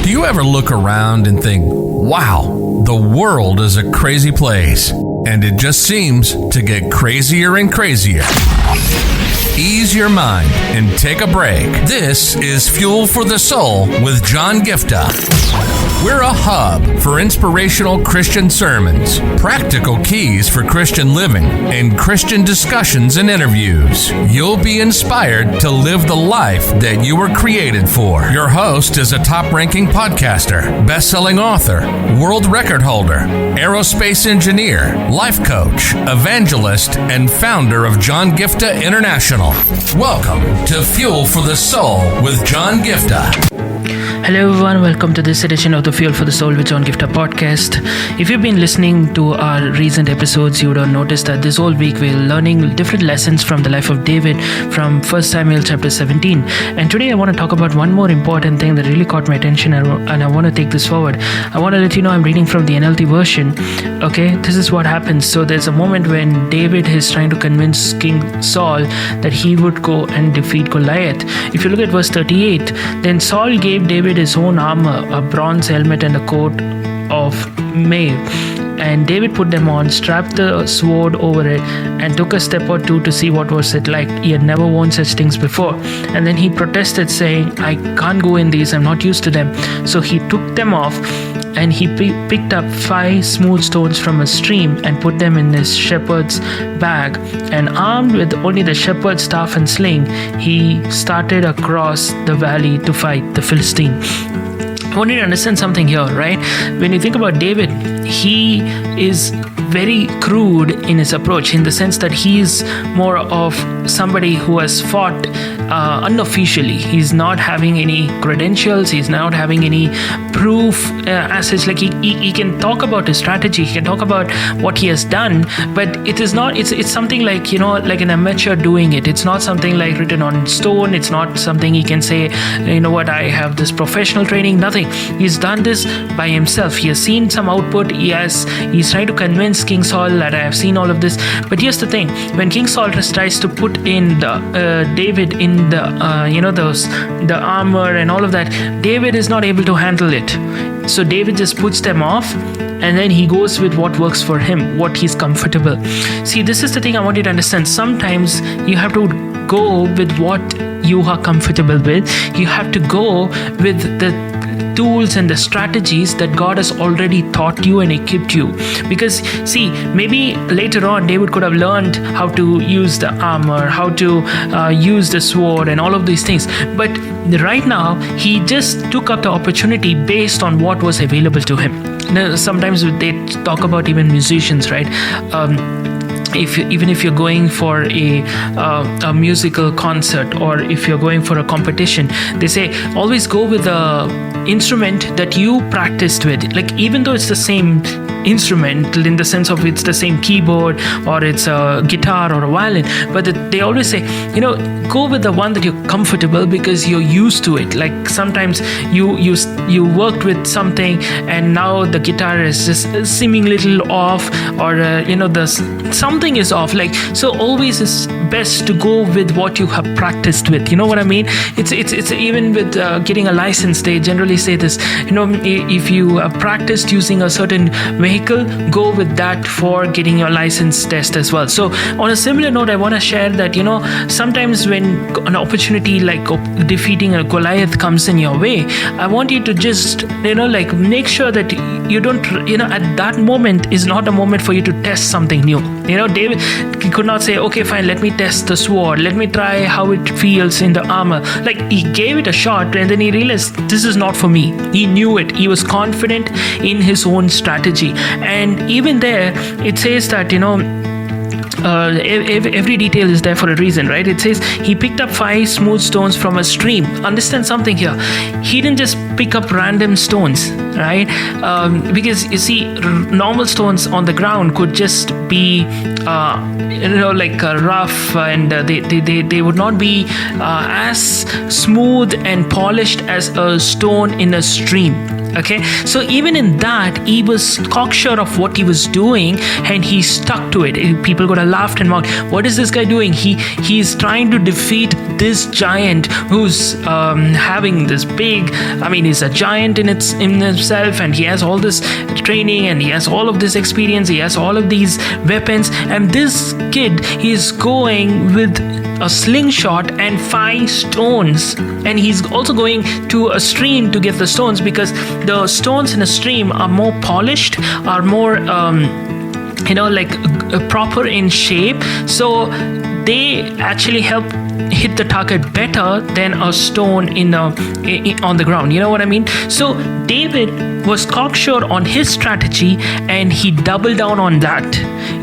Do you ever look around and think, wow, the world is a crazy place, and it just seems to get crazier and crazier? Ease your mind and take a break. This is Fuel for the Soul with John Giftah. We're a hub for inspirational Christian sermons, practical keys for Christian living, and Christian discussions and interviews. You'll be inspired to live the life that you were created for. Your host is a top-ranking podcaster, best-selling author, world record holder, aerospace engineer, life coach, evangelist, and founder of John Giftah International. Welcome to Fuel for the Soul with John Giftah. Hello everyone, welcome to this edition of the Fuel for the Soul with John Giftah podcast. If you've been listening to our recent episodes, you would have noticed that this whole week we're learning different lessons from the life of David from 1 Samuel chapter 17. And today I want to talk about one more important thing that really caught my attention, and I want to take this forward. I want to let you know I'm reading from the NLT version. Okay, this is what happens. So there's a moment when David is trying to convince King Saul that he would go and defeat Goliath. If you look at verse 38, then Saul gave David his own armor, a bronze helmet and a coat of mail. And David put them on, strapped the sword over it, and took a step or two to see what was it like. He had never worn such things before. And then he protested, saying, I can't go in these, I'm not used to them. So he took them off, and he picked up 5 smooth stones from a stream and put them in his shepherd's bag. And armed with only the shepherd's staff and sling, he started across the valley to fight the Philistine. I want you to understand something here, right? When you think about David, he is very crude in his approach, in the sense that he is more of somebody who has fought unofficially. He's not having any credentials, he's not having any proof as such. Like he can talk about his strategy, he can talk about what he has done, but it is not, it's something like, like an amateur doing it. It's not something like written on stone. It's not something he can say, I have this professional training, nothing. He's done this by himself. He has seen some output. He's trying to convince King Saul that I have seen all of this. But here's the thing: when King Saul tries to put in the David in the armor and all of that, David is not able to handle it. So David just puts them off, and then he goes with what works for him, what he's comfortable. See, this is the thing I want you to understand. Sometimes you have to go with what you are comfortable with. You have to go with the tools and the strategies that God has already taught you and equipped you. Because see, maybe later on David could have learned how to use the armor, how to use the sword and all of these things. But right now, he just took up the opportunity based on what was available to him. Now, sometimes they talk about even musicians, right? Even if you're going for a musical concert, or if you're going for a competition, they say always go with the instrument that you practiced with. Like, even though it's the same instrument in the sense of it's the same keyboard or it's a guitar or a violin, but they always say, go with the one that you're comfortable because you're used to it. Like sometimes you worked with something and now the guitar is just seeming little off, or something is off. Like, so always it's best to go with what you have practiced with. You know what I mean? It's even with getting a license, they generally say this. If you have practiced using a certain vehicle, go with that for getting your license test as well. So on a similar note, I want to share that sometimes when an opportunity like defeating a Goliath comes in your way, I want you to just make sure that you don't at that moment is not a moment for you to test something new. David could not say, okay fine, let me test the sword, let me try how it feels in the armor. Like, he gave it a shot and then he realized this is not for me. He knew it. He was confident in his own strategy. And even there, it says that, every detail is there for a reason, right? It says he picked up 5 smooth stones from a stream. Understand something here. He didn't just pick up random stones, right? Because you see, normal stones on the ground could just be rough, and they would not be as smooth and polished as a stone in a stream. Okay, so even in that, he was cocksure of what he was doing, and he stuck to it. People would have laughed and mocked. What is this guy doing? He's trying to defeat this giant who's having this big. I mean, he's a giant in himself, and he has all this training, and he has all of this experience. He has all of these weapons, and this kid, he's going with a slingshot and 5 stones, and he's also going to a stream to get the stones, because the stones in a stream are more polished, are more proper in shape, so they actually help hit the target better than a stone on the ground. You know what I mean? So David was cocksure on his strategy, and he doubled down on that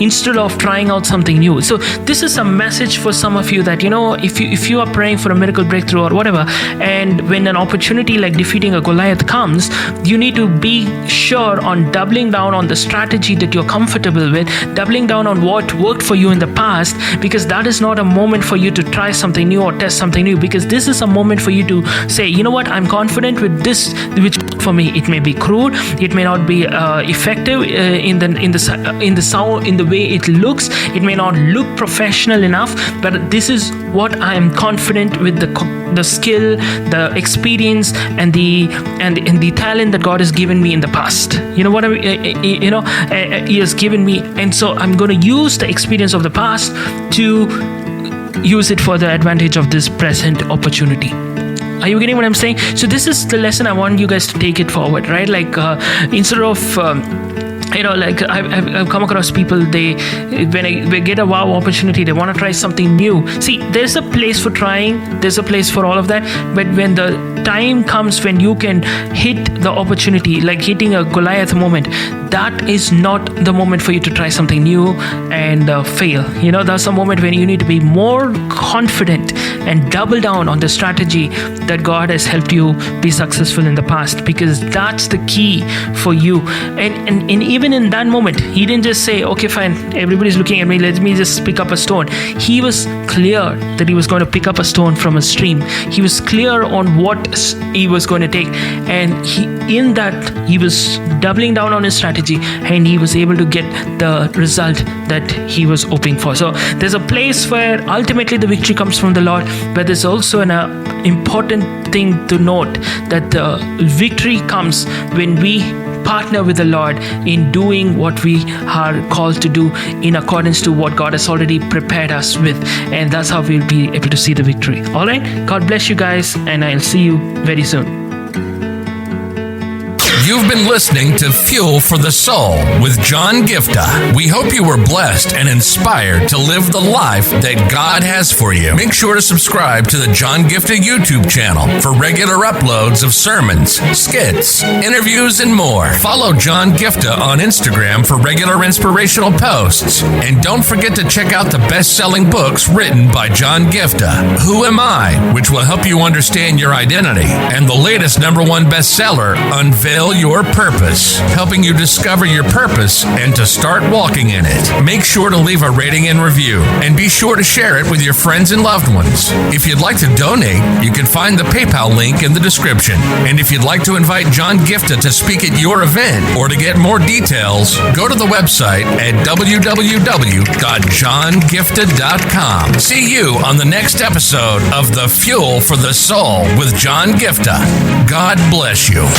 instead of trying out something new. So this is a message for some of you that, if you are praying for a miracle breakthrough or whatever, and when an opportunity like defeating a Goliath comes, you need to be sure on doubling down on the strategy that you're comfortable with, doubling down on what worked for you in the past, because that is not a moment for you to try something new or test something new, because this is a moment for you to say, you know what, I'm confident with this, which for me, it may be crude, it may not be effective in the sound, in the way it looks, it may not look professional enough, but this is what I am confident with, the skill, the experience, and the talent that God has given me in the past. You know what He has given me, and so I'm going to use the experience of the past to use it for the advantage of this present opportunity. Are you getting what I'm saying? So this is the lesson I want you guys to take it forward, right? Like instead of I've come across people, when they get a wow opportunity, they want to try something new. See, there's a place for trying, there's a place for all of that, but when the time comes when you can hit the opportunity, like hitting a Goliath moment, that is not the moment for you to try something new and fail. That's a moment when you need to be more confident and double down on the strategy that God has helped you be successful in the past, because that's the key for you. And even in that moment, he didn't just say, okay, fine, everybody's looking at me, let me just pick up a stone. He was clear that he was going to pick up a stone from a stream. He was clear on what he was going to take, and he was doubling down on his strategy, and he was able to get the result that he was hoping for. So there's a place where ultimately the victory comes from the Lord, but there's also an important thing to note, that the victory comes when we partner with the Lord in doing what we are called to do in accordance to what God has already prepared us with, and that's how we'll be able to see the victory. All right, God bless you guys, and I'll see you very soon. You've been listening to Fuel for the Soul with John Giftah. We hope you were blessed and inspired to live the life that God has for you. Make sure to subscribe to the John Giftah YouTube channel for regular uploads of sermons, skits, interviews, and more. Follow John Giftah on Instagram for regular inspirational posts. And don't forget to check out the best-selling books written by John Giftah, Who Am I?, which will help you understand your identity, and the latest #1 bestseller, Unveil Your Purpose, helping you discover your purpose and to start walking in it. Make sure to leave a rating and review, and be sure to share it with your friends and loved ones. If you'd like to donate, you can find the PayPal link in the description. And if you'd like to invite John Giftah to speak at your event or to get more details, go to the website at www.johngiftah.com. See you on the next episode of The Fuel for the Soul with John Giftah. God bless you.